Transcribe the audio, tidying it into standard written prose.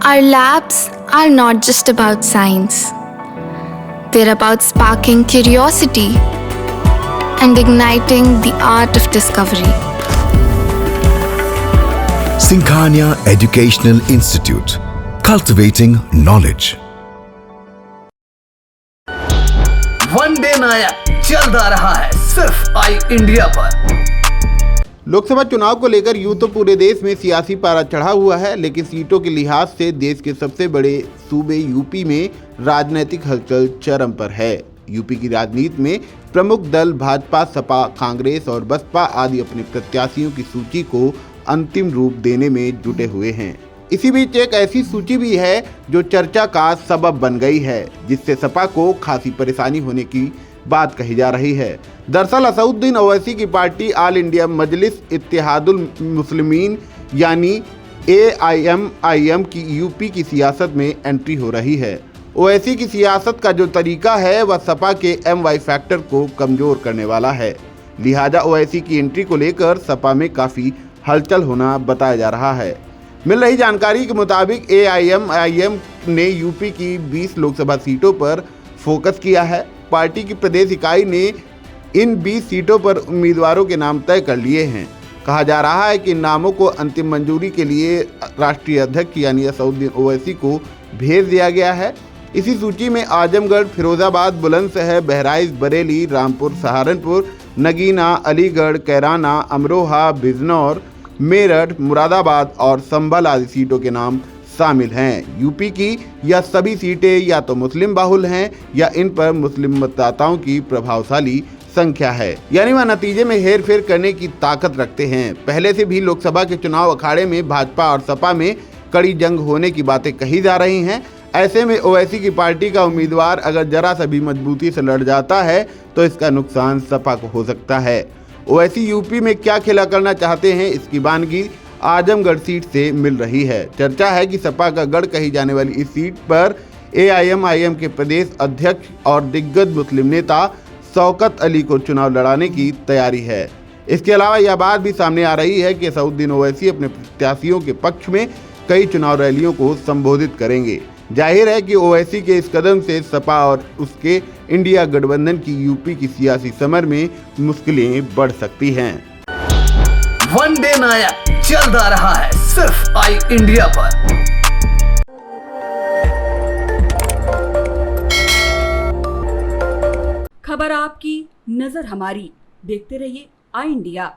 Our labs are not just about science, they're about sparking curiosity and igniting the art of discovery. Singhania Educational Institute, cultivating knowledge. One day नायक चलता रहा है सिर्फ आई India पर। लोकसभा चुनाव को लेकर यूं तो पूरे देश में सियासी पारा चढ़ा हुआ है, लेकिन सीटों के लिहाज से देश के सबसे बड़े सूबे यूपी में राजनीतिक हलचल चरम पर है। यूपी की राजनीति में प्रमुख दल भाजपा, सपा, कांग्रेस और बसपा आदि अपने प्रत्याशियों की सूची को अंतिम रूप देने में जुटे हुए हैं। इसी बीच एक ऐसी सूची भी है जो चर्चा का सबब बन गई है, जिससे सपा को खासी परेशानी होने की बात कही जा रही है। दरअसल असदुद्दीन ओवैसी की पार्टी ऑल इंडिया मजलिस इत्तेहादुल मुस्लिमीन यानी AIMIM की यूपी की सियासत में एंट्री हो रही है। ओवैसी की सियासत का जो तरीका है वह सपा के MY फैक्टर को कमजोर करने वाला है। लिहाजा ओवैसी की एंट्री को लेकर सपा में काफ़ी हलचल होना बताया जा रहा है। मिल रही जानकारी के मुताबिक AIMIM ने यूपी की 20 लोकसभा सीटों पर फोकस किया है। पार्टी की प्रदेश इकाई ने इन 20 सीटों पर उम्मीदवारों के नाम तय कर लिए हैं। कहा जा रहा है कि इन नामों को अंतिम मंजूरी के लिए राष्ट्रीय अध्यक्ष यानी असदुद्दीन ओवैसी को भेज दिया गया है। इसी सूची में आजमगढ़, फिरोजाबाद, बुलंदशहर, बहराइच, बरेली, रामपुर, सहारनपुर, नगीना, अलीगढ़, कैराना, अमरोहा, बिजनौर, मेरठ, मुरादाबाद और संभल आदि सीटों के नाम शामिल हैं। यूपी की यह सभी सीटें या तो मुस्लिम बाहुल हैं या इन पर मुस्लिम मतदाताओं की प्रभावशाली संख्या है, यानी वह नतीजे में हेरफेर करने की ताकत रखते हैं। पहले से भी लोकसभा के चुनाव अखाड़े में भाजपा और सपा में कड़ी जंग होने की बातें कही जा रही हैं। ऐसे में ओवैसी की पार्टी का उम्मीदवार अगर जरा सा भी मजबूती से लड़ जाता है तो इसका नुकसान सपा को हो सकता है। ओवैसी यूपी में क्या खेला करना चाहते हैं, इसकी बानगी आजमगढ़ सीट से मिल रही है। चर्चा है कि सपा का गढ़ कही जाने वाली इस सीट पर AIMIM के प्रदेश अध्यक्ष और दिग्गज मुस्लिम नेता शौकत अली को चुनाव लड़ाने की तैयारी है। इसके अलावा यह बात भी सामने आ रही है कि असदुद्दीन ओवैसी अपने प्रत्याशियों के पक्ष में कई चुनाव रैलियों को संबोधित करेंगे। जाहिर है कि ओवैसी के इस कदम से सपा और उसके इंडिया गठबंधन की यूपी की सियासी समर में मुश्किलें बढ़ सकती हैं। वनडे नायक चलता रहा है सिर्फ आई इंडिया पर। खबर आपकी, नजर हमारी। देखते रहिए आई इंडिया।